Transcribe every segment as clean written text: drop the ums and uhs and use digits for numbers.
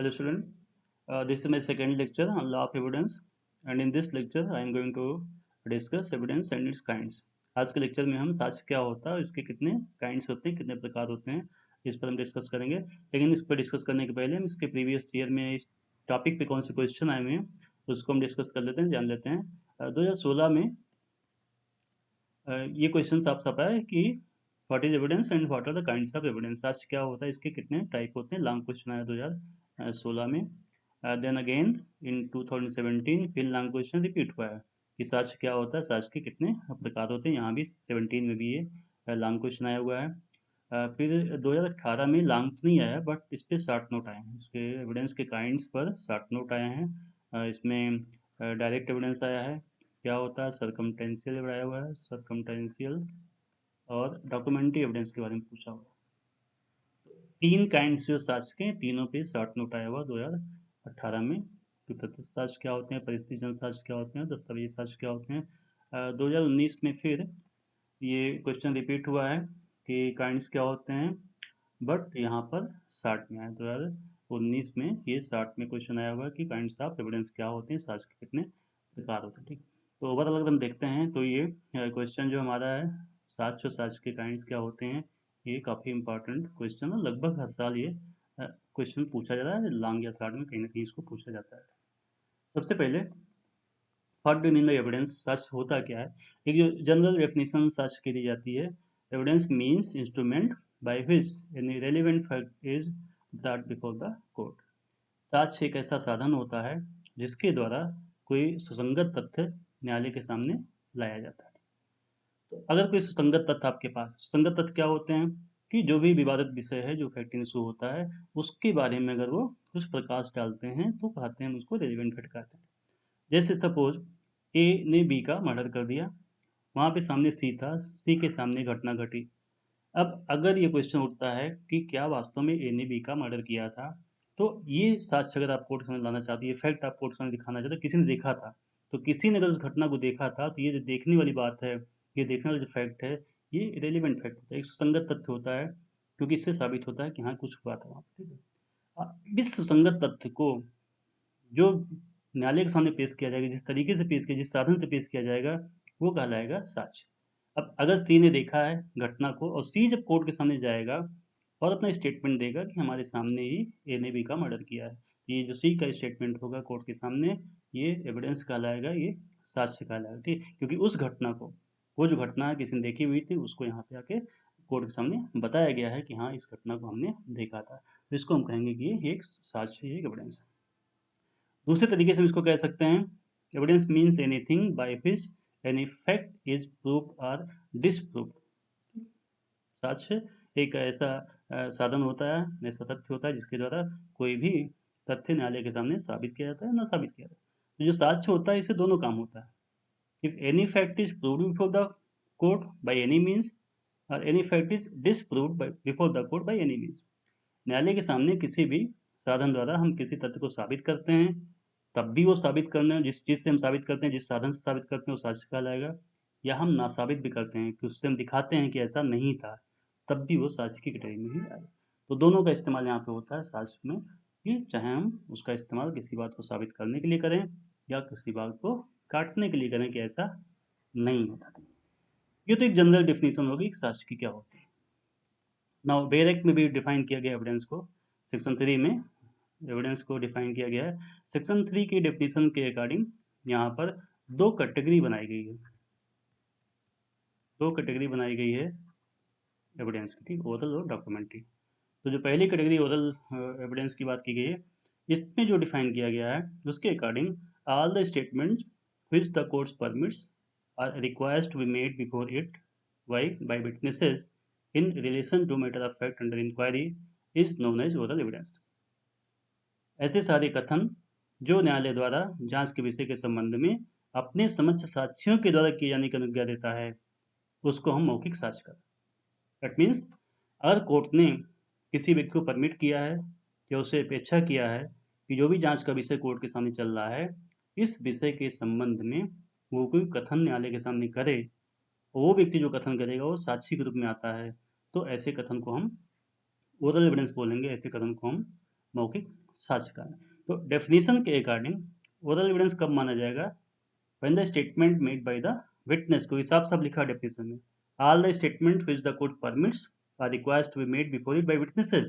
Hello student, this is my second lecture on law of evidence and in this lecture I am going to discuss evidence and its kinds. आज के lecture में हम साक्ष्य क्या होता है और इसके कितने काइंड्स होते हैं, कितने प्रकार होते हैं, इस पर हम डिस्कस करेंगे। लेकिन इस पर डिस्कस करने के पहले हम इसके प्रीवियस ईयर में इस टॉपिक पे कौन से क्वेश्चन आए हुए हैं उसको हम डिस्कस कर लेते हैं, जान लेते हैं। 2016 में ये क्वेश्चन आप सब आए कि what is evidence and what are the kinds of evidence. साक्ष्य क्या होता है, इसके कितने टाइप होते हैं, लॉन्ग क्वेश्चन आया 2016 में। देन अगेन इन 2017 फिर लॉन्ग क्वेश्चन रिपीट हुआ है कि साक्ष्य क्या होता है, साक्ष्य के कितने प्रकार होते हैं। यहाँ भी 17 में भी ये लॉन्ग क्वेश्चन आया हुआ है। फिर 2018 में लॉन्ग तो नहीं आया बट इस पर शॉर्ट नोट आए हैं, इसके एविडेंस के काइंड्स पर शॉर्ट नोट आए हैं। इसमें डायरेक्ट एविडेंस आया है, क्या होता है, सरकमटेंशियल आया हुआ है, सरकमटेंशियल और डॉक्यूमेंट्री एविडेंस के बारे में पूछा हुआ है। तीन काइंड्स जो साक्ष्य के, तीनों पे शॉर्ट नोट आया हुआ 2018 में कि प्रत्यक्ष साक्ष्य क्या होते हैं, परिस्थितिजन्य साक्ष्य क्या होते हैं, दस्तावेजी साक्ष्य क्या होते हैं। 2019 में फिर ये क्वेश्चन रिपीट हुआ है कि काइंड्स क्या होते हैं, बट यहाँ पर 60 में आया। 2019 में ये 60 में क्वेश्चन आया हुआ है कि काइंड्स ऑफ एविडेंस क्या होते हैं, साक्ष्य के कितने प्रकार होते हैं। ठीक, तो ओवरऑल अगर हम देखते हैं तो ये क्वेश्चन जो हमारा है साक्ष्य और साक्ष्य के काइंड्स क्या होते हैं, ये काफ़ी इंपॉर्टेंट क्वेश्चन है। लगभग हर साल ये क्वेश्चन पूछा जाता है, लॉन्ग या शॉर्ट में कहीं ना कहीं इसको पूछा जाता है। सबसे पहले what do mean by evidence, साक्ष्य होता क्या है। एक जो जनरल डेफिनेशन साक्ष्य की दी जाती है, evidence means instrument by which any relevant fact is brought before the court. साक्ष्य एक ऐसा साधन होता है जिसके द्वारा कोई सुसंगत तथ्य न्यायालय के सामने लाया जाता है। तो अगर कोई सुसंगत तथ्य आपके पास, सुसंगत तथ्य क्या होते हैं कि जो भी विवादित विषय है, जो फैक्ट इशू होता है, उसके बारे में अगर वो कुछ प्रकाश डालते हैं तो कहते हैं हम उसको रेलिवेंट फैक्ट कहते हैं। जैसे सपोज ए ने बी का मर्डर कर दिया, वहाँ पे सामने सी था, सी के सामने घटना घटी। अब अगर ये क्वेश्चन उठता है कि क्या वास्तव में ए ने बी का मर्डर किया था, तो ये साक्ष्य अगर आप कोर्ट के सामने लाना चाहते हैं, ये फैक्ट आप कोर्ट के सामने दिखाना चाहते हैं, किसी ने देखा था, तो किसी ने अगर उस घटना को देखा था तो ये जो देखने वाली बात है, ये देखने वाला जो फैक्ट है, ये रेलिवेंट फैक्ट होता है, एक सुसंगत तथ्य होता है, क्योंकि इससे साबित होता है कि हाँ कुछ हुआ था वहाँ पे। ठीक है, इस सुसंगत तथ्य को जो न्यायालय के सामने पेश किया जाएगा, जिस तरीके से पेश किया, जिस साधन से पेश किया जाएगा, वो कहलाएगा साक्ष्य। अब अगर सी ने देखा है घटना को और सी जब कोर्ट के सामने जाएगा और अपना स्टेटमेंट देगा कि हमारे सामने ही ए ने बी का मर्डर किया है, ये जो सी का स्टेटमेंट होगा कोर्ट के सामने, ये एविडेंस कहलाएगा, ये साक्ष्य कहलाएगा। ठीक, क्योंकि उस घटना को, वो जो घटना किसी ने देखी हुई थी, उसको यहाँ पे आके कोर्ट के सामने बताया गया है कि हाँ इस घटना को हमने देखा था, तो इसको हम कहेंगे कि ये एक साक्ष्य, ये एक एविडेंस है। दूसरे तरीके से हम इसको कह सकते हैं, evidence means anything by which any fact is proved और डिसप्रूव्ड। साक्ष्य एक ऐसा साधन होता है, ऐसा तथ्य होता है जिसके द्वारा कोई भी तथ्य न्यायालय के सामने साबित किया जाता है, ना साबित किया जाता है। तो जो साक्ष्य होता है इससे दोनों काम होता है, if any fact is proved before the court by any means और any fact is disproved before the court by any means. न्यायालय के सामने किसी भी साधन द्वारा हम किसी तथ्य को साबित करते हैं, तब भी वो साबित करने, जिस चीज़ से हम साबित करते हैं, जिस साधन से साबित करते हैं, वो साक्ष्य कहलाएगा। या हम नासाबित भी करते हैं कि उससे हम दिखाते हैं कि ऐसा नहीं था, तब भी वो साक्ष्य की कैटेगरी में ही आएगा। तो दोनों का इस्तेमाल यहाँ पे होता है साक्ष्य में, कि चाहे हम उसका इस्तेमाल किसी बात को साबित करने के लिए करें या किसी बात को काटने के लिए करें कि ऐसा नहीं होता। ये तो एक जनरल डेफिनेशन होगी कि साक्ष्य की क्या होती है। नाउ बेयर एक्ट में भी डिफाइन किया गया एविडेंस को, सेक्शन 3 में एविडेंस को डिफाइन किया गया है। सेक्शन 3 की डेफिनेशन के अकॉर्डिंग यहाँ पर दो कैटेगरी बनाई गई है, दो कैटेगरी बनाई गई है एविडेंस की, ठीक, ओरल और डॉक्यूमेंट्री। तो जो पहली कैटेगरी ओरल एविडेंस की बात की गई है, इसमें जो डिफाइन किया गया है उसके according all the statements which the courts permits are required to be made before it by witnesses in relation to matter of fact under inquiry is known as oral evidence। ऐसे सारे कथन जो न्यायालय द्वारा जांच के विषय के संबंध में अपने समक्ष साक्ष्यों के द्वारा किए जाने की अनुज्ञा देता है, उसको हम मौखिक साक्ष्य कहते हैं। दैट मीन्स अगर कोर्ट ने किसी व्यक्ति को परमिट किया है या उसे अपेक्षा किया है कि जो भी जांच का विषय कोर्ट के सामने चल रहा है, इस विषय के संबंध में वो कोई कथन न्यायालय के सामने करे, वो व्यक्ति जो कथन करेगा वो साक्षी के रूप में आता है, तो ऐसे कथन को हम ओरल एविडेंस बोलेंगे, ऐसे कथन को हम मौखिक साक्ष्य कारण। तो डेफिनेशन के अकॉर्डिंग ओरल एविडेंस कब माना जाएगा? When the statement made by the witness, को साफ साफ लिखा डेफिनेशन में, all the statement which the court permits are required to be made before it by witnesses.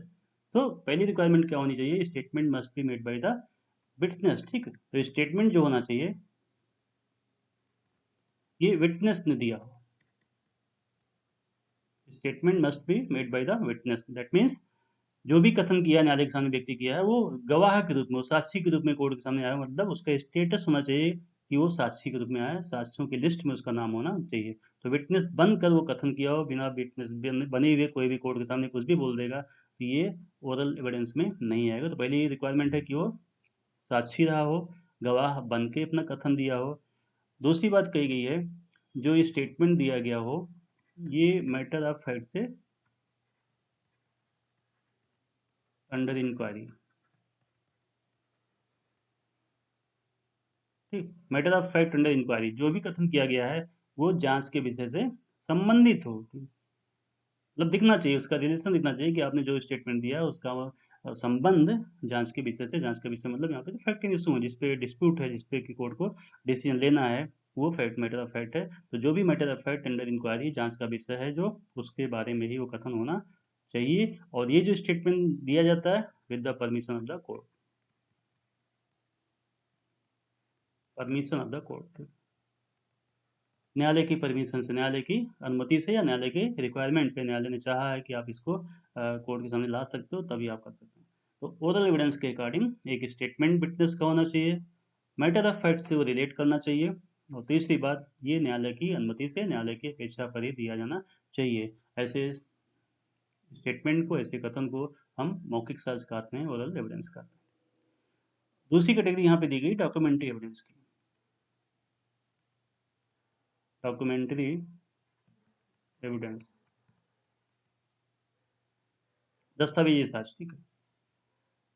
तो पहली रिक्वायरमेंट क्या होनी चाहिए? Statement must be made by the witness. ठीक है, तो स्टेटमेंट जो होना चाहिए ये विटनेस ने दिया हो। Statement must be made by the witness, that means जो भी कथन किया न्यायालय के सामने व्यक्ति किया है वो गवाह के रूप में, साक्षी के रूप में कोर्ट के सामने आया, मतलब उसका स्टेटस होना चाहिए कि वो साक्षी के रूप में आया, साक्षियों की लिस्ट में उसका नाम होना चाहिए। तो विटनेस बनकर वो कथन किया हो, बिना विटनेस बने हुए कोई भी कोर्ट के सामने कुछ भी बोल देगा तो ये ओरल एविडेंस में नहीं आएगा। तो पहली रिक्वायरमेंट है कि वो साक्षी रहा हो, गवाह बन के अपना कथन दिया हो। दूसरी बात कही गई है, जो ये स्टेटमेंट दिया गया हो ये मैटर ऑफ फैक्ट से अंडर इंक्वायरी। ठीक, matter of fact under inquiry, जो भी कथन किया गया है वो जांच के विषय से संबंधित हो, मतलब दिखना चाहिए, उसका रिलेशन दिखना चाहिए कि आपने जो स्टेटमेंट दिया है उसका संबंध जांच के विषय से। जांच के विषय मतलब यहाँ पे जो फैक्ट इन इशू है, जिसपे डिस्प्यूट है, जिसपे कि कोर्ट को डिसीजन लेना है, वो फैक्ट मैटर ऑफ फैक्ट है। तो जो भी matter of fact under inquiry जांच का विषय है जो, उसके बारे में ही वो कथन होना चाहिए। और ये जो स्टेटमेंट दिया जाता है with the permission of the court, permission of the court, न्यायालय की परमिशन से, न्यायालय की अनुमति से, या न्यायालय के रिक्वायरमेंट पे, न्यायालय ने चाहा है कि आप इसको कोर्ट के सामने ला सकते हो तभी आप कर सकते हो। तो ओरल एविडेंस के अकॉर्डिंग एक स्टेटमेंट विटनेस का होना चाहिए, मैटर ऑफ फैक्ट से वो रिलेट करना चाहिए, और तीसरी बात ये न्यायालय की अनुमति से, न्यायालय की अपेक्षा पर ही दिया जाना चाहिए। ऐसे स्टेटमेंट को, ऐसे कथन को हम मौखिक साक्ष्य कहते हैं, ओरल एविडेंस कहते हैं। दूसरी कैटेगरी यहाँ पे दी गई डॉक्यूमेंट्री एविडेंस की। डॉक्यूमेंट्री एविडेंस, दस्तावेजी साक्ष्य। ठीक है,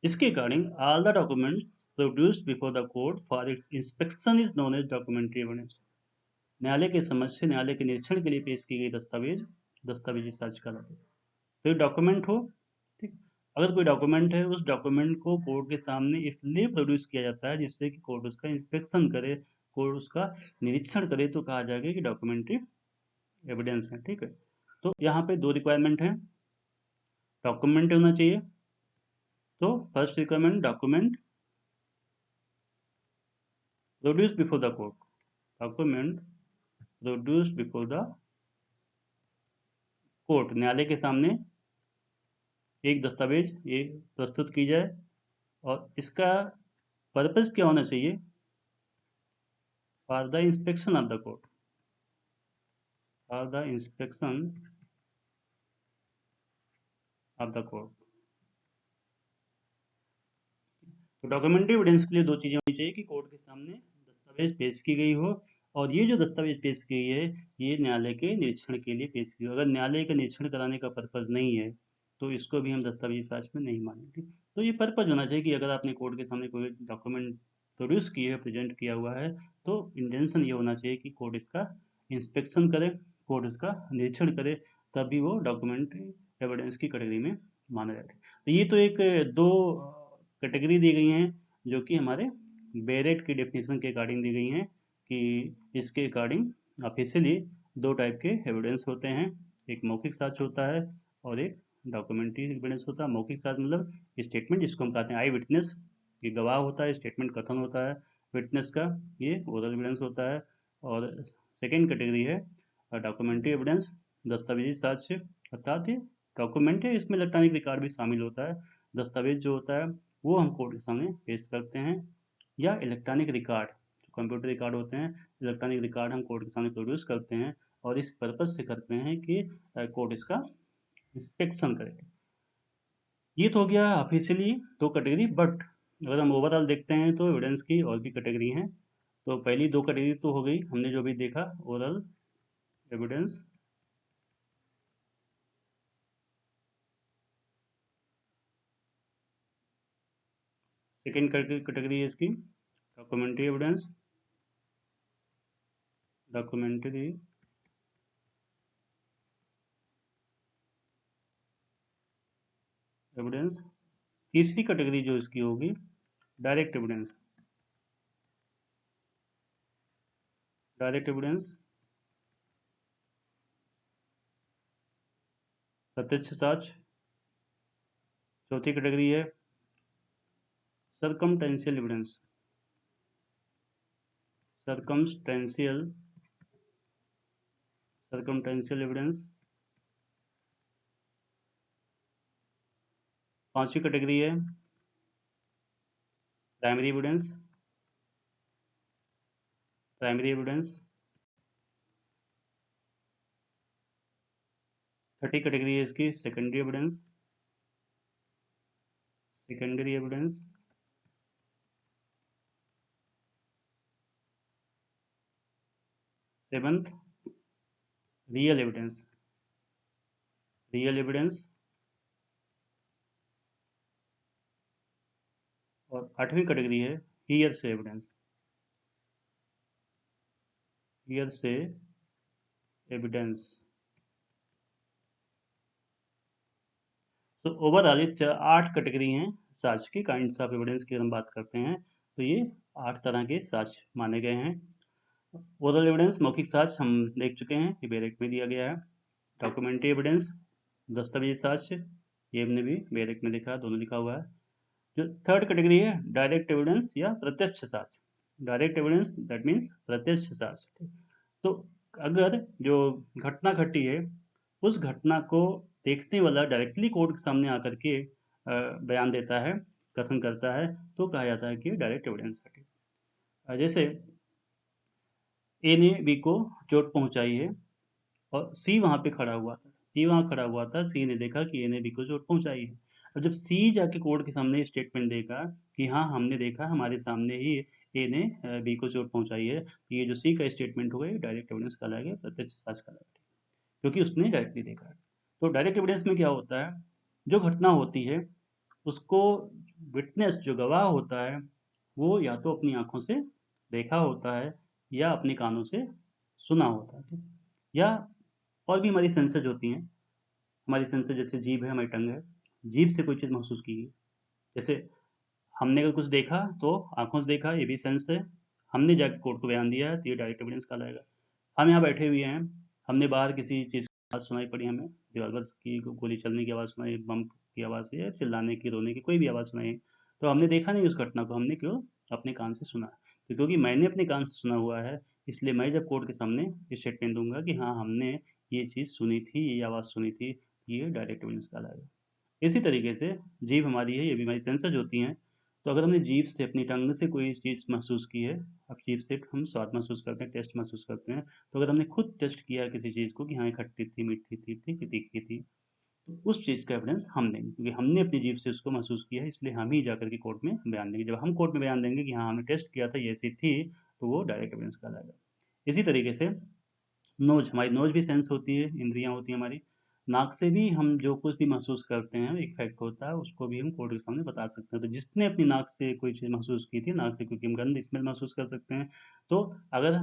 इसके according all the document produced before the court for its inspection is known as documentary evidence. न्यायालय के समक्ष से न्यायालय के निरीक्षण के लिए पेश की गई दस्तावेज दस्तावेजी साक्ष्य कहलाते हैं। तो एक डॉक्यूमेंट हो, ठीक, अगर कोई डॉक्यूमेंट है, उस डॉक्यूमेंट को कोर्ट के सामने इसलिए प्रोड्यूस किया जाता है जिससे कि कोर्ट उसका इंस्पेक्शन करे, कोर्ट उसका निरीक्षण करे, तो कहा जाएगा कि डॉक्यूमेंट्री एविडेंस है। ठीक है, तो यहाँ पे दो रिक्वायरमेंट है, डॉक्यूमेंट होना चाहिए। तो first requirement, document produce before the court, document produce before the court, न्यायालय के सामने एक दस्तावेज ये प्रस्तुत की जाए, और इसका पर्पस क्या होना चाहिए? For the inspection of the court, for the inspection of the court. तो डॉक्यूमेंट्री एविडेंस के लिए दो चीज़ें होनी चाहिए कि कोर्ट के सामने दस्तावेज पेश की गई हो, और ये जो दस्तावेज पेश की गई है ये न्यायालय के निरीक्षण के लिए पेश की हो। अगर न्यायालय का निरीक्षण कराने का पर्पज़ नहीं है तो इसको भी हम दस्तावेजी साक्ष्य में नहीं मानेंगे। तो ये पर्पज़ होना चाहिए कि अगर आपने कोर्ट के सामने कोई डॉक्यूमेंट प्रोड्यूस किए है, प्रेजेंट किया हुआ है, तो इंटेंशन ये होना चाहिए कि कोर्ट इसका इंस्पेक्शन करे, कोर्ट इसका निरीक्षण करे, तभी वो डॉक्यूमेंट्री एविडेंस की कैटेगरी में माना जाता है। तो ये तो एक दो कैटेगरी दी गई हैं जो कि हमारे बेरेट की डेफिनेशन के अकॉर्डिंग दी गई हैं, कि इसके अकॉर्डिंग ऑफिशियली दो टाइप के एविडेंस होते हैं, एक मौखिक साक्ष्य होता है और एक डॉक्यूमेंट्री एविडेंस होता है। मौखिक साक्ष्य मतलब स्टेटमेंट, जिसको हम कहते हैं आई विटनेस, ये गवाह होता है, स्टेटमेंट कथन होता है विटनेस का, ये ओरल एविडेंस होता है। और सेकेंड कैटेगरी है डॉक्यूमेंट्री एविडेंस, दस्तावेजी साक्ष्य, अर्थात ये डॉक्यूमेंट है, इसमें इलेक्ट्रॉनिक रिकॉर्ड भी शामिल होता है। दस्तावेज जो होता है वो हम कोर्ट के सामने पेश करते हैं, या इलेक्ट्रॉनिक रिकॉर्ड, जो कंप्यूटर रिकॉर्ड होते हैं, इलेक्ट्रॉनिक रिकॉर्ड हम कोर्ट के सामने प्रोड्यूस करते हैं, और इस पर्पज से करते हैं कि कोर्ट इसका इंस्पेक्शन करे। ये तो हो गया ऑफिशियली दो कैटेगरी, बट अगर हम ओवरऑल देखते हैं तो एविडेंस की और भी कैटेगरी हैं। तो पहली दो कैटेगरी तो हो गई, हमने जो भी देखा ओरल एविडेंस। सेकेंड कैटेगरी है इसकी डॉक्यूमेंट्री एविडेंस, डॉक्यूमेंट्री एविडेंस। तीसरी कैटेगरी जो इसकी होगी डायरेक्ट एविडेंस। डायरेक्ट एविडेंस प्रत्यक्ष साक्ष्य। चौथी कैटेगरी है circumstantial evidence. Circumstantial circumstantial evidence. पांचवी कैटेगरी है प्राइमरी एविडेंस। Primary evidence. छठी कैटेगरी है इसकी secondary evidence. Secondary evidence. Seventh real evidence. Real evidence. और आठवीं कैटेगरी है हियर से एविडेंस। हियर से एविडेंस। तो ओवरऑल ये 8 कैटेगरी हैं साक्ष्य की, काइंड्स ऑफ एविडेंस की हम बात करते हैं तो ये 8 तरह के साक्ष्य माने गए हैं। ओरल एविडेंस मौखिक साक्ष्य हम देख चुके हैं कि बेरेक में दिया गया है। डॉक्यूमेंट्री एविडेंस दस्तावेजी साक्ष्य, ये हमने भी बेरेक में देखा, दोनों लिखा हुआ है। जो थर्ड कैटेगरी है डायरेक्ट एविडेंस या प्रत्यक्ष साक्ष्य। डायरेक्ट एविडेंस दैट मीन्स प्रत्यक्ष साक्ष्य। तो अगर जो घटना घटी है उस घटना को देखने वाला डायरेक्टली कोर्ट के सामने आकर के बयान देता है, कथन करता है, तो कहा जाता है कि डायरेक्ट एविडेंस है। जैसे ए ने बी को चोट पहुंचाई है और सी वहां पे खड़ा हुआ था। सी वहां खड़ा हुआ था, सी ने देखा कि ए ने बी को चोट पहुंचाई है। और जब सी जाके कोर्ट के सामने स्टेटमेंट देगा कि हाँ हमने देखा, हमारे सामने ही ए ने बी को चोट पहुंचाई है, तो ये जो सी का स्टेटमेंट होगा ये डायरेक्ट एविडेंस कहलाएगा, प्रत्यक्ष साक्ष्य कहलाएगा, क्योंकि उसने डायरेक्टली देखा है। तो डायरेक्ट एविडेंस में क्या होता है, जो घटना होती है उसको विटनेस जो गवाह होता है वो या तो अपनी आंखों से देखा होता है या अपने कानों से सुना होता है, ठीक? या और भी हमारी सेंसेज होती हैं। हमारी सेंसेज जैसे जीभ है, हमारी टंग है, जीभ से कोई चीज़ महसूस की गई। जैसे हमने अगर कुछ देखा तो आंखों से देखा, ये भी सेंस है। हमने जाके कोर्ट को बयान दिया है तो ये डायरेक्ट एविडेंस कहलाएगा। हम यहाँ बैठे हुए हैं, हमने बाहर किसी चीज़ की आवाज़ सुनाई पड़ी, हमें रिवॉल्वर की गोली चलने की आवाज़ सुनाई, बम की आवाज़ या चिल्लाने की, रोने की, कोई भी आवाज़ सुनाई, तो हमने देखा नहीं उस घटना को, हमने क्यों अपने कान से सुना। तो क्योंकि मैंने अपने कान से सुना हुआ है, इसलिए मैं जब कोर्ट के सामने स्टेटमेंट दूंगा कि हाँ हमने ये चीज़ सुनी थी, ये आवाज़ सुनी थी, ये डायरेक्ट एविडेंस कहलाएगा। इसी तरीके से जीभ हमारी है, ये भी हमारी सेंसर्स होती हैं। तो अगर हमने जीभ से, अपनी टंग से कोई चीज़ महसूस की है, अब जीभ से हम स्वाद महसूस करते हैं, टेस्ट महसूस करते हैं, तो अगर हमने खुद टेस्ट किया है किसी चीज़ को कि हाँ ये खट्टी थी, मीठी थी, ठीक है, तीखी थी, तो उस चीज़ का एविडेंस हम देंगे, क्योंकि हमने अपनी जीभ से उसको महसूस किया है, इसलिए हम ही जाकर के कोर्ट में बयान देंगे। जब हम कोर्ट में बयान देंगे कि हाँ हमने टेस्ट किया था, ये ऐसी थी, तो वो डायरेक्ट एविडेंस कहलाएगा। इसी तरीके से नोज, हमारी नोज भी सेंस होती है, इंद्रियां होती हैं हमारी। नाक से भी हम जो कुछ भी महसूस करते हैं, एक फैक्ट होता है, उसको भी हम कोर्ट के सामने बता सकते हैं। तो जिसने अपनी नाक से कोई चीज़ महसूस की थी, नाक से क्योंकि हम गंध स्मेल महसूस कर सकते हैं, तो अगर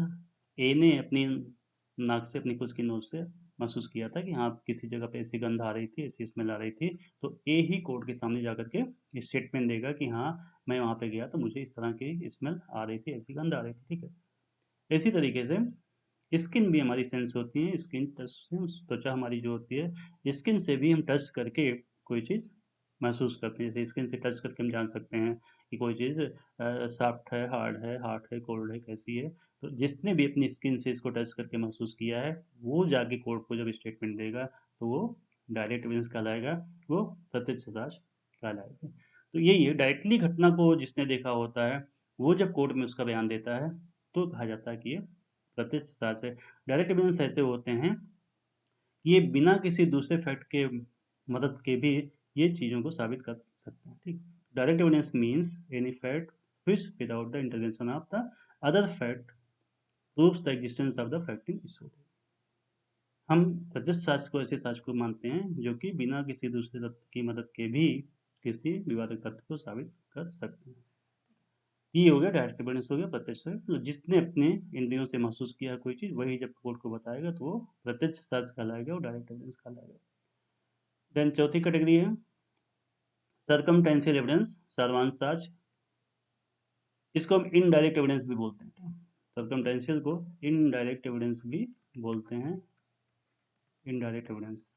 ए ने अपनी नाक से, अपनी खुद की नोज से महसूस किया था कि हाँ किसी जगह पे ऐसी गंध आ रही थी, ऐसी स्मेल आ रही थी, तो ए ही कोर्ट के सामने जाकर के स्टेटमेंट देगा कि हाँ मैं वहाँ पे गया तो मुझे इस तरह की स्मेल आ रही थी, ऐसी गंध आ रही थी, ठीक है। इसी तरीके से स्किन भी हमारी सेंस होती है, स्किन टच से, त्वचा हमारी जो होती है, स्किन से भी हम टच करके कोई चीज़ महसूस करते हैं। जैसे स्किन से टच करके हम जान सकते हैं कि कोई चीज़ सॉफ्ट है, हार्ड है, कोल्ड है, कैसी है। तो जिसने भी अपनी स्किन से इसको टच करके महसूस किया है, वो जाके कोर्ट को जब स्टेटमेंट देगा तो वो डायरेक्ट एविडेंस कहलाएगा, वो प्रत्यक्ष साक्ष्य कहलाएगा। तो यही है, डायरेक्टली घटना को जिसने देखा होता है वो जब कोर्ट में उसका बयान देता है तो कहा जाता है कि ये प्रत्यक्ष साक्ष्य है। डायरेक्ट एविडेंस ऐसे होते हैं कि ये बिना किसी दूसरे फैक्ट के मदद के भी ये चीज़ों को साबित कर सकते हैं, ठीक। Direct evidence means any fact which without the intervention of the other fact proves the existence of the fact in issue। हम प्रत्यक्ष साक्ष्य को ऐसे साक्ष्य को मानते हैं जो कि बिना किसी दूसरे तथ्य की मदद के भी किसी विवादित तथ्य को साबित कर सकते हैं। ये हो गया डायरेक्ट एविडेंस, हो गया प्रत्यक्ष साक्ष्य। तो जिसने अपने इंद्रियों से महसूस किया कोई चीज़, वही जब कोर्ट को बताएगा तो वो प्रत्यक्ष साक्ष्य कहलाएगा और डायरेक्ट एविडेंस कहलाएगा। देन चौथी कैटेगरी है सर्कमटेंशियल एविडेंस, सारांश साक्ष्य, इसको हम इनडायरेक्ट एविडेंस भी बोलते हैं। सर्कमटेंशियल को इनडायरेक्ट एविडेंस भी बोलते हैं, इनडायरेक्ट एविडेंस,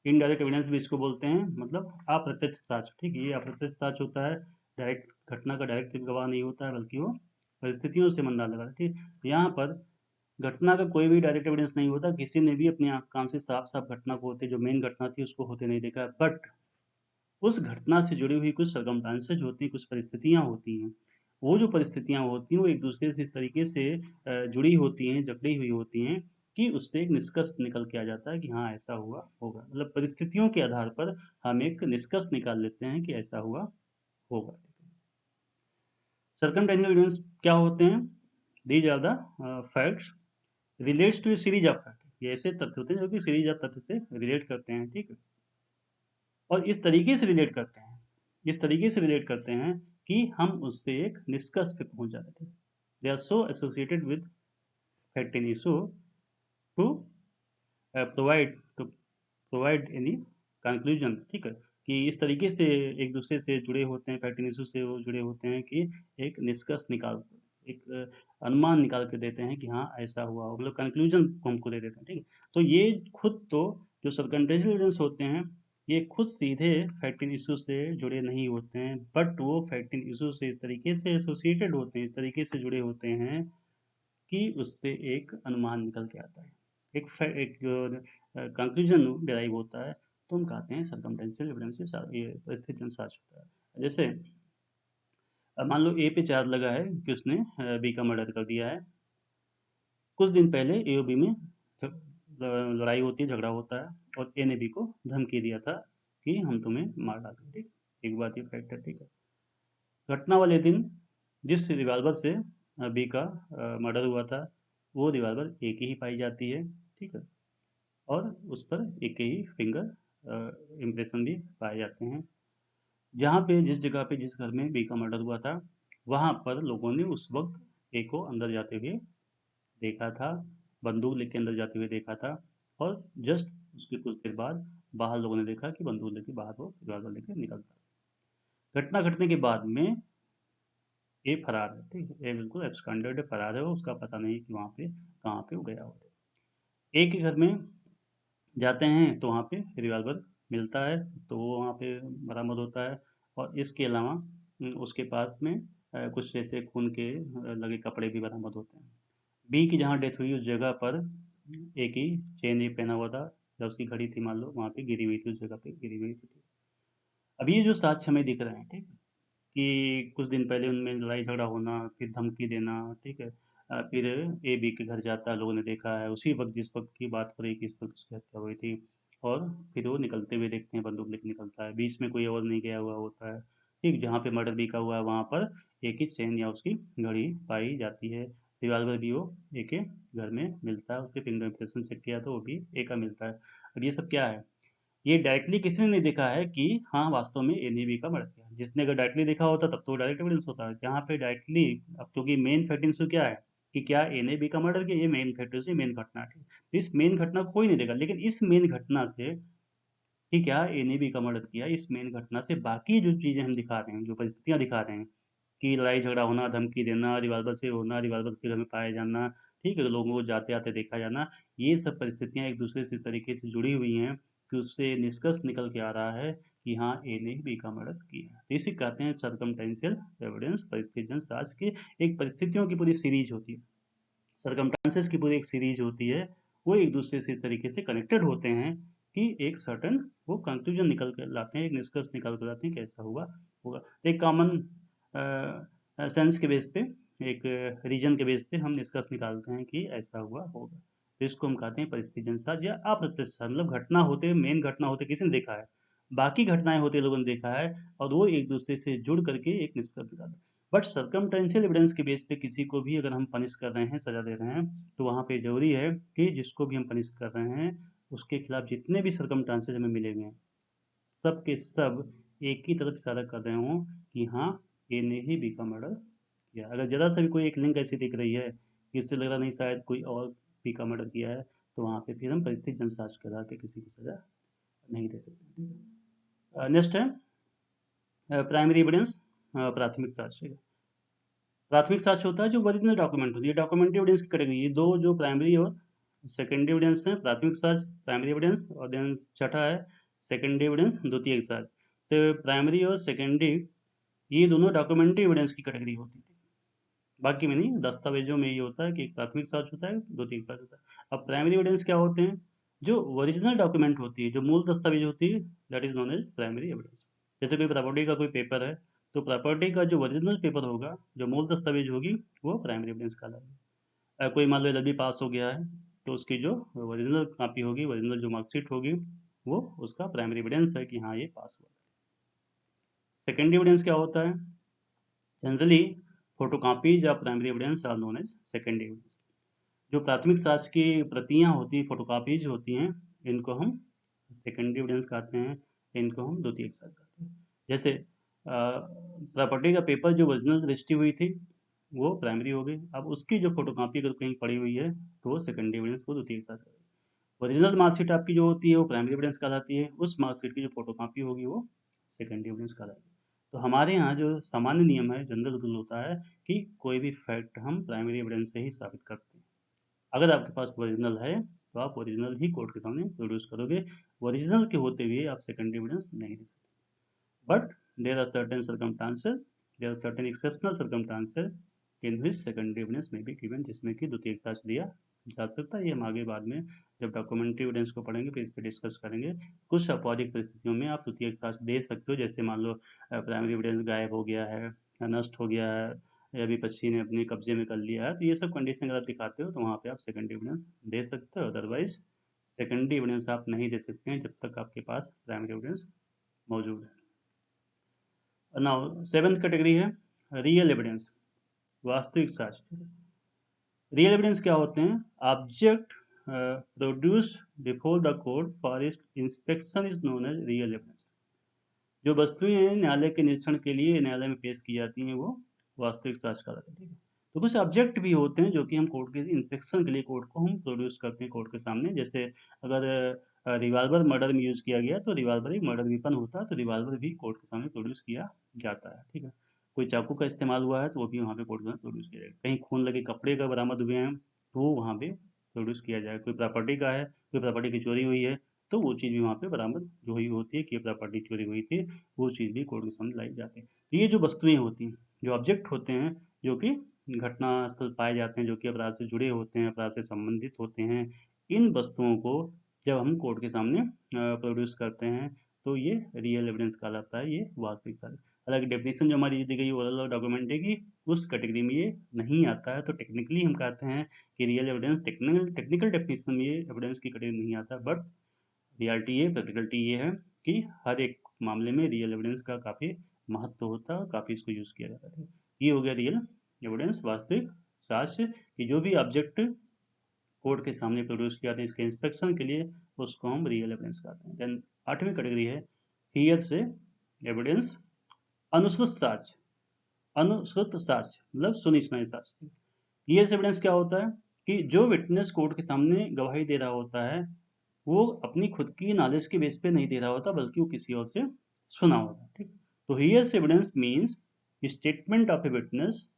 इनडायरेक्ट एविडेंस भी इसको बोलते हैं, मतलब अप्रत्यक्ष साक्ष्य। ठीक है, ये अप्रत्यक्ष साक्ष्य होता है, डायरेक्ट घटना का डायरेक्ट गवाह नहीं होता है, बल्कि वो परिस्थितियों से मंदा लगा। ठीक, यहाँ पर घटना का कोई भी डायरेक्ट एविडेंस नहीं होता, किसी ने भी अपनी कान से साफ साफ घटना को होते, जो मेन घटना थी उसको होते नहीं देखा, बट उस घटना से जुड़ी हुई कुछ सर्कमस्टांसेस होती हैं, कुछ परिस्थितियां होती हैं। वो जो परिस्थितियां होती हैं वो एक दूसरे से इस तरीके से जुड़ी होती हैं, जकड़ी हुई होती हैं कि उससे एक निष्कर्ष निकल के आ जाता है कि हाँ ऐसा हुआ होगा। मतलब परिस्थितियों के आधार पर हम एक निष्कर्ष निकाल लेते हैं कि ऐसा हुआ होगा। सर्कमटेंशियल एविडेंस क्या होते हैं? These are the facts relates to a series of fact. ये ऐसे तथ्य होते हैं जो कि सीरीज ऑफ तथ्य से रिलेट करते हैं। ठीक है, और इस तरीके से रिलेट करते हैं, इस तरीके से रिलेट करते हैं कि हम उससे एक निष्कर्ष पे पहुंच जाते थे। They are so associated with fact in issue to provide any conclusion. ठीक है, कि इस तरीके से एक दूसरे से जुड़े होते हैं, फैक्ट इन इशू से वो जुड़े होते हैं कि एक निष्कर्ष निकाल, एक अनुमान निकाल के देते हैं कि हाँ ऐसा हुआ, मतलब कंक्लूजन हमको दे देते हैं। ठीक है, तो ये खुद तो जो सर्कमटेंशियल एविडेंस होते हैं ये खुद सीधे फैक्ट इन इशू से जुड़े नहीं होते हैं, बट वो फैक्ट इन इशू से इस तरीके से एसोसिएटेड होते हैं, इस तरीके से जुड़े होते हैं कि उससे एक अनुमान निकल के आता है, एक कंक्लूजन डिराइव होता है। तो हम कहते हैं सर्कमटेंशियल एविडेंस ये परिस्थिति साक्ष्य होता है। जैसे अब मान लो ए पे चार्ज लगा है कि उसने बी का मर्डर कर दिया है। कुछ दिन पहले ए और बी में लड़ाई होती है, झगड़ा होता है, और ए ने बी को धमकी दिया था कि हम तुम्हें मार डालेंगे। ठीक, एक बात ये फैक्ट है। ठीक है, घटना वाले दिन जिस रिवाल्वर से बी का मर्डर हुआ था वो रिवाल्वर ए की ही पाई जाती है। ठीक है, और उस पर एक के ही फिंगर इम्प्रेशन भी पाए जाते हैं। जहाँ पे जिस जगह पे जिस घर में बी का मर्डर हुआ था वहाँ पर लोगों ने उस वक्त ए को अंदर जाते हुए देखा था, बंदूक लेके अंदर जाते हुए देखा था, और जस्ट उसके कुछ देर बाद बाहर लोगों ने देखा कि बंदूक लेके बाहर वो रिवाल्वर लेके निकलता। घटना घटने के बाद में ए फरार है। ठीक है, ए बिल्कुल एब्सकॉन्डेड है, फरार है, वो उसका पता नहीं कि वहाँ पे कहाँ पे वो गया हो। ए के घर में जाते हैं तो वहाँ पे रिवाल्वर मिलता है, तो वो वहाँ पे बरामद होता है। और इसके अलावा उसके पास में कुछ जैसे खून के लगे कपड़े भी बरामद होते हैं। बी की जहाँ डेथ हुई उस जगह पर ए की चेन ये पहना हुआ था, जब उसकी घड़ी थी मान लो वहाँ पे गिरी हुई थी, उस जगह पे गिरी हुई थी। अब ये जो साक्ष्य हमें दिख रहे हैं, ठीक है, कि कुछ दिन पहले उनमें लड़ाई झगड़ा होना, फिर धमकी देना। ठीक है, फिर ए बी के घर जाता है, लोगों ने देखा है उसी वक्त जिस वक्त की बात हो रही कि इस वक्त उसकी हत्या हुई थी, और फिर वो निकलते हुए देखते हैं, बंदूक लेके निकलता है, बीच में कोई और नहीं गया हुआ होता है। ठीक, जहाँ पे मर्डर बी का हुआ है वहाँ पर एक ही चेन या उसकी घड़ी पाई जाती है। रिवाल्वर भी वो ए के घर में मिलता है, उसके फिंगर इम्प्रेशन चेक किया तो वो भी ए का मिलता है। अब ये सब क्या है? ये डायरेक्टली किसी ने नहीं देखा है कि हाँ वास्तव में ए ने बी का मर्डर किया। जिसने अगर डायरेक्टली देखा होता तब तो डायरेक्ट एविडेंस होता है। यहाँ पे डायरेक्टली, अब क्योंकि मेन फैक्ट इशू क्या है कि क्या ए ने बी का मर्डर किया, ये मेन फैक्ट इशू, मेन घटना है। तो इस मेन घटना को कोई नहीं देखा, लेकिन इस मेन घटना से कि क्या ए ने बी का मर्डर किया, इस मेन घटना से बाकी जो चीज़ें हम दिखा रहे हैं, जो परिस्थितियाँ दिखा रहे हैं कि लड़ाई झगड़ा होना, धमकी देना, रिवाल्वर से होना, रिवाल्वर के घर में पाया जाना, ठीक है, लोगों को जाते आते देखा जाना, ये सब परिस्थितियाँ एक दूसरे से तरीके से जुड़ी हुई हैं कि उससे निष्कर्ष निकल के आ रहा है कि हाँ ए ने बी का मर्डर किया। तो इसे कहते हैं सर्कमटेंशियल एविडेंस, परिस्थितिजन्य साक्ष्य की एक परिस्थितियों की पूरी सीरीज होती है, सर्कमस्टांसेस की पूरी एक सीरीज होती है। वो एक दूसरे से इस तरीके से कनेक्टेड होते हैं कि एक सर्टन वो कंक्लूजन निकल कर लाते हैं, एक निष्कर्ष निकल कर लाते हैं कि ऐसा हुआ होगा। तो एक कॉमन सेंस के बेस पे, एक रीजन के बेस पे हम निष्कर्ष निकालते हैं कि ऐसा हुआ होगा। तो इसको हम कहते हैं परिस्थिति अनुसार या अप्रत्यक्ष साक्ष्य। मतलब घटना होते, मेन घटना होते किसी ने देखा है, बाकी घटनाएं होते लोगों ने देखा है, और वो एक दूसरे से जुड़ करके एक निष्कर्ष निकालते हैं। बट सर्कमटेंशियल एविडेंस के बेस पे किसी को भी अगर हम पनिश कर रहे हैं, सजा दे रहे हैं, तो वहाँ पे जरूरी है कि जिसको भी हम पनिश कर रहे हैं उसके खिलाफ जितने भी सर्कमस्टांसेस हमें मिलेंगे सब के सब एक ही तरफ इशारा कर रहे हों कि हाँ ए ने ही बी का मर्डर किया। अगर जरा सा भी कोई एक लिंक ऐसी दिख रही है कि इससे लग रहा नहीं शायद कोई और बी का मर्डर किया है, तो वहाँ पे फिर हम परिस्थिति जनसाक्ष्य करा के किसी को सजा नहीं दे सकते। नेक्स्ट है प्राइमरी एविडेंस, प्राथमिक साक्ष्य। प्राथमिक साक्ष्य होता है जो ओरिजिनल डॉक्यूमेंट होती है, डॉक्यूमेंट्री एविडेंस की कैटेगरी। ये दो जो प्राइमरी और सेकेंडरी एविडेंस है, प्राथमिक साक्ष्य प्राइमरी एविडेंस, और देन छठा है सेकेंडरी एविडेंस द्वितीयक साक्ष्य। तो प्राइमरी और सेकेंडरी ये दोनों डॉक्यूमेंट्री एविडेंस की कैटेगरी होती है, बाकी में नहीं। दस्तावेजों में ये होता है कि एक प्राथमिक साक्ष्य होता है, द्वितीयक साक्ष्य होता है। अब प्राइमरी एविडेंस क्या होते हैं? जो ओरिजिनल डॉक्यूमेंट होती है, जो मूल दस्तावेज होती है, that is known as primary evidence. जैसे कोई प्रॉपर्टी का कोई पेपर है, तो प्रॉपर्टी का जो ओरिजिनल पेपर होगा, जो मूल दस्तावेज होगी, वो प्राइमरी एविडेंस कहलाएगी। कोई मान लो एलएलबी पास हो गया है, तो उसकी जो ओरिजिनल कॉपी होगी, ओरिजिनल जो मार्कशीट होगी, वो उसका प्राइमरी एविडेंस है कि हाँ ये पास हुआ। सेकेंडरी एविडेंस क्या होता है? जनरली फोटोकॉपीज या primary evidence are known as secondary evidence. जो प्राथमिक साक्ष्य की प्रतियां होती हैं, फोटोकॉपीज होती हैं, इनको हम सेकेंडरी एविडेंस कहते हैं, इनको हम द्वितीयक साक्ष्य कहते हैं। जैसे प्रॉपर्टी का पेपर जो ओरिजिनल रजिस्ट्री हुई थी, वो प्राइमरी हो गई। अब उसकी जो फोटोकॉपी अगर कहीं पड़ी हुई है, तो वो सेकेंडरी एविडेंस को द्वितीयक साक्ष्य कहते हैं। ओरिजिनल मार्कशीट आपकी जो होती है, वो प्राइमरी एविडेंस कहलाती है। उस मार्कशीट की जो फोटोकॉपी होगी, वो सेकेंडरी एविडेंस कहलाएगी। तो हमारे यहाँ जो सामान्य नियम है, जनरल रूल होता है कि कोई भी फैक्ट हम प्राइमरी एविडेंस से ही साबित करते हैं। अगर आपके पास ओरिजिनल है, तो आप ओरिजिनल ही कोर्ट के सामने प्रोड्यूस करोगे। ओरिजिनल के होते हुए आप सेकेंडरी एविडेंस नहीं दे सकते। But there are certain circumstances, there are certain exceptional circumstances in which secondary evidence may be given, जिसमें कि द्वितीयक साक्ष्य दिया जा सकता है। ये हम आगे बाद में जब डॉक्यूमेंट्री एविडेंस को पढ़ेंगे, फिर इस पर डिस्कस करेंगे। कुछ अपवादिक परिस्थितियों में आप द्वितीयक साक्ष्य दे सकते हो, जैसे मान लो प्राइमरी एविडेंस गायब हो गया है, नष्ट हो गया है, या विपक्षी ने अपने कब्जे में कर लिया है, तो ये सब कंडीशन अगर आप दिखाते हो, तो वहाँ पे आप सेकेंडरी एविडेंस दे सकते हो। अदरवाइज सेकेंडरी एविडेंस आप नहीं दे सकते हैं जब तक आपके पास प्राइमरी एविडेंस मौजूद है। नाउ सेवेंथ कैटेगरी है रियल एविडेंस, वास्तविक साक्ष्य। रियल एविडेंस क्या होते हैं? Object produced before the court for inspection is known as real evidence. जो वस्तुएं न्यायालय के निरीक्षण के लिए न्यायालय में पेश की जाती हैं, वो वास्तविक साक्ष्य कहलाते हैं। ठीक है। तो कुछ ऑब्जेक्ट भी होते हैं जो कि हम कोर्ट के इंस्पेक्शन के लिए कोर्ट को हम प्रोड्यूस करते हैं कोर्ट के सामने। जैसे अगर रिवाल्वर मर्डर में यूज किया गया, तो रिवाल्वर एक मर्डर वेपन होता है, तो रिवाल्वर भी कोर्ट के सामने प्रोड्यूस किया जाता है। ठीक है। कोई चाकू का इस्तेमाल हुआ है, तो वो भी वहाँ पे कोर्ट में प्रोड्यूस किया जाएगा। कहीं खून लगे कपड़े का बरामद हुए हैं, तो वो वहाँ पे प्रोड्यूस किया जाएगा। कोई प्रॉपर्टी का है, कोई प्रॉपर्टी की चोरी हुई है, तो वो चीज़ भी वहाँ पे बरामद जो हुई होती है कि प्रॉपर्टी चोरी हुई थी, वो चीज़ भी कोर्ट के सामने लाई जाती है। तो ये जो वस्तुएं होती हैं, जो ऑब्जेक्ट होते हैं, जो कि घटनास्थल पाए जाते हैं, जो कि अपराध से जुड़े होते हैं, अपराध से संबंधित होते हैं, इन वस्तुओं को जब हम कोर्ट के सामने प्रोड्यूस करते हैं, तो ये रियल एविडेंस कहलाता है, ये वास्तविक साक्ष्य। हालांकि डेफिनेशन जो हमारी दी गई ओरल और डॉक्यूमेंट्री की, उस कैटेगरी में ये नहीं आता है। तो टेक्निकली हम कहते हैं कि रियल एविडेंस टेक्निकल डेफिनेशन में ये एविडेंस की कैटेगरी नहीं आता। बट रियलिटी ये, प्रैक्टिकलिटी ये है कि हर एक मामले में रियल एविडेंस का काफ़ी महत्व होता है और काफ़ी इसको यूज़ किया जाता है। ये हो गया रियल एविडेंस, वास्तविक साक्ष्य, कि जो भी ऑब्जेक्ट कोर्ट के सामने प्रोड्यूस किया जाता है इसके इंस्पेक्शन के लिए, उसको हम रियल एविडेंस कहते हैं। देन आठवीं कैटेगरी है हियर से एविडेंस, अनुश्रुत साक्ष्य। अनुश्रुत साक्ष्य मतलब सुनी सुनाई साक्ष्य। हियर से एविडेंस क्या होता है कि जो विटनेस कोर्ट के सामने गवाही दे रहा होता है, वो अपनी खुद की नॉलेज के बेस पे नहीं दे रहा होता, बल्कि वो किसी और से सुना होता है। ठीक। तो hearsay evidence means statement of a witness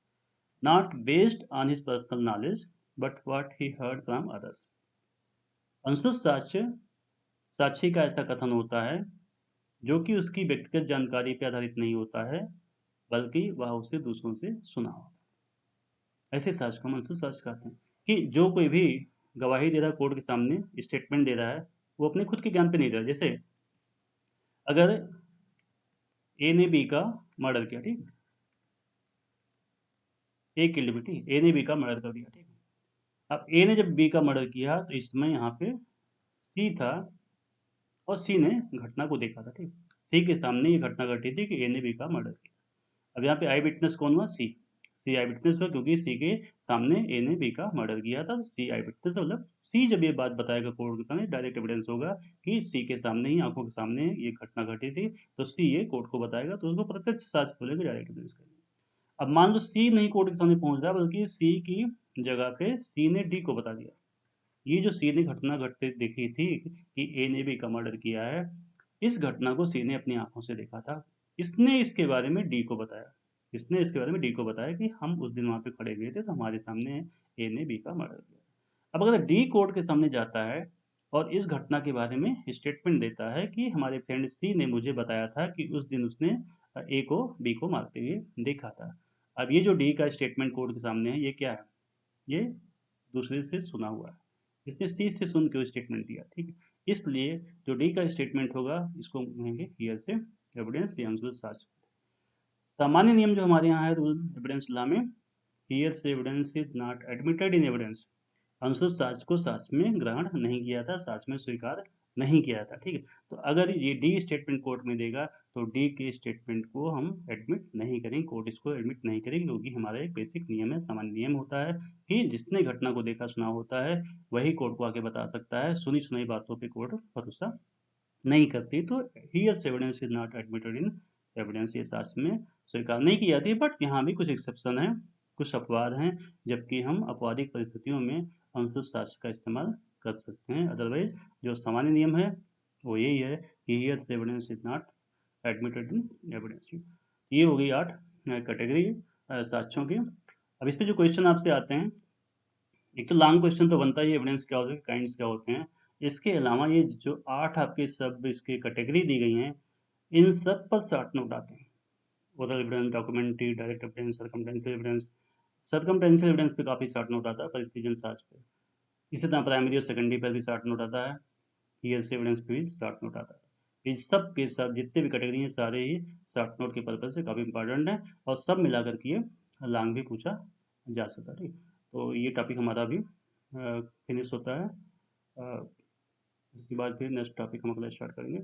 not based on his personal knowledge but what he heard from others. अनुश्रुत साक्ष्य साक्षी का ऐसा कथन होता है जो कि उसकी व्यक्तिगत जानकारी पर आधारित नहीं होता है, बल्कि वह उसे दूसरों से सुना होता है। ऐसे साक्ष्य को हम अनुश्रुत साक्ष्य कहते हैं, कि जो कोई भी गवाही दे रहा है कोर्ट के सामने, स्टेटमेंट दे रहा है, वो अपने खुद के ज्ञान पे नहीं दे रहा। जैसे अगर ए ने बी का मर्डर किया, ठीक है, ए किल्ड बी, ठीक, ए ने बी का मर्डर कर दिया, ठीक है। अब ए ने जब बी का मर्डर किया, तो इस समय यहाँ पे सी था, और सी ने घटना को देखा था, ठीक। सी के सामने ये घटना घटी थी कि ए ने बी का मर्डर किया। अब यहाँ पे आई विटनेस कौन हुआ? सी। सी आई विटनेस हुआ, क्योंकि सी के सामने ए ने बी का मर्डर किया था। सी आई विटनेस मतलब सी जब ये बात बताएगा कोर्ट के सामने, डायरेक्ट एविडेंस होगा कि सी के सामने ही, आंखों के सामने ये घटना घटी थी, तो सी ये कोर्ट को बताएगा, तो उसको प्रत्यक्ष साक्ष्य बोलेगा, डायरेक्ट एविडेंस करेगा। अब मान लो सी नहीं कोर्ट के सामने पहुंच रहा, बल्कि सी की जगह पे सी ने डी को बता दिया। ये जो सी ने घटना घटते देखी थी कि ए ने बी का मर्डर किया है, इस घटना को सी ने अपनी आंखों से देखा था। इसने इसके बारे में डी को बताया। इसने इसके बारे में डी को बताया कि हम उस दिन वहाँ पे खड़े हुए थे तो हमारे सामने ए ने बी का मर्डर किया। अब अगर डी कोर्ट के सामने जाता है और इस घटना के बारे में स्टेटमेंट देता है कि हमारे फ्रेंड सी ने मुझे बताया था कि उस दिन उसने ए को बी को मारते हुए देखा था। अब ये जो डी का स्टेटमेंट कोर्ट के सामने है, ये क्या है? ये दूसरे से सुना हुआ है। इसने सी से सुन के स्टेटमेंट दिया, ठीक है। इसलिए जो डी का स्टेटमेंट होगा इसको कहेंगे हियर से एविडेंस या साक्ष्य। सामान्य नियम जो हमारे यहाँ है रूल एविडेंस लॉ में, हियर से evidence is not admitted in evidence. अनुचित साक्ष्य को साक्ष्य में ग्रहण नहीं किया था, साक्ष्य में स्वीकार नहीं किया था, ठीक है। तो अगर ये डी स्टेटमेंट कोर्ट में देगा तो डी के स्टेटमेंट को हम एडमिट नहीं करेंगे, कोर्ट इसको एडमिट नहीं करेगी, क्योंकि हमारा एक बेसिक नियम है, सामान्य नियम होता है कि जिसने घटना को देखा सुना होता है वही कोर्ट को आके बता सकता है। सुनी सुनाई बातों पे कोर्ट भरोसा नहीं करती। तो here evidence is not admitted in evidence, ये साक्ष्य में स्वीकार नहीं की जाती। बट यहाँ भी कुछ एक्सेप्शन है, कुछ अपवाद हैं, जबकि हम आपराधिक परिस्थितियों में अनुचित साक्ष्य का इस्तेमाल कर सकते हैं। अदरवाइज जो सामान्य नियम है वो यही है कि here evidence is not admitted in evidence. ये हो गई 8 कैटेगरी साक्ष्यों की। अब इस पे जो क्वेश्चन आपसे आते हैं, एक तो लॉन्ग क्वेश्चन तो बनता ही है, एविडेंस क्या होते हैं, काइंड्स क्या होते हैं। इसके अलावा ये जो 8 आपके सब इसके कैटेगरी दी गई हैं, इन सब पर शॉर्ट नोट आते हैं। Oral evidence, documentary, direct evidence, circumstantial evidence. Circumstantial evidence पे काफ़ी शॉर्ट नोट आता है, परिस्थितिजन्य साक्ष्य पे। इसी तरह प्राइमरी और सेकेंडरी पर भी शॉर्ट नोट आता है, हियरसे एविडेंस पे भी शॉर्ट नोट आता है। इस सब के सब जितने भी कैटेगरी हैं सारे ही शॉर्ट नोट के पर्पज से काफ़ी इंपॉर्टेंट है, और सब मिलाकर के ये लॉन्ग भी पूछा जा सकता है, ठीक। तो ये टॉपिक हमारा अभी फिनिश होता है। इसके बाद फिर नेक्स्ट टॉपिक हम अगला स्टार्ट करेंगे।